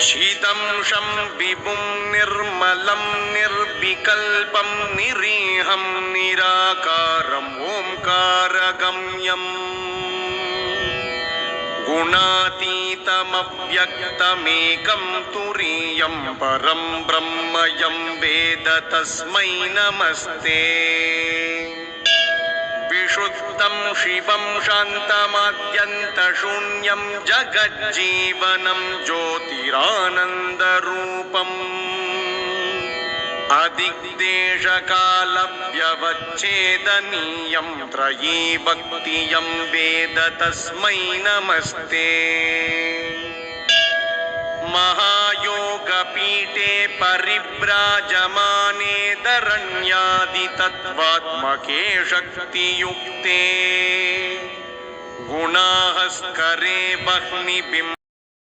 शीतंशं विभुं निर्मलं निर्विकल्पं निरीहं निराकारम् ओंकारगम्यम् गुणातीतमव्यक्तमेकं तुरीयं परं ब्रह्म यं वेद तस्मै नमस्ते। विशुद्धं शिवं शान्तमाद्यन्तशून्यं जगज्जीवनं ज्योतिरानन्दरूपम् अधिक्देशकालव्यवच्छेदनीयं त्रयीभक्तियं वेद तस्मै नमस्ते। महायोगपीठे परिव्राजमाने धरण्यादितत्त्वात्मके शक्तियुक्ते गुणाहस्करे वह्निबिम्ब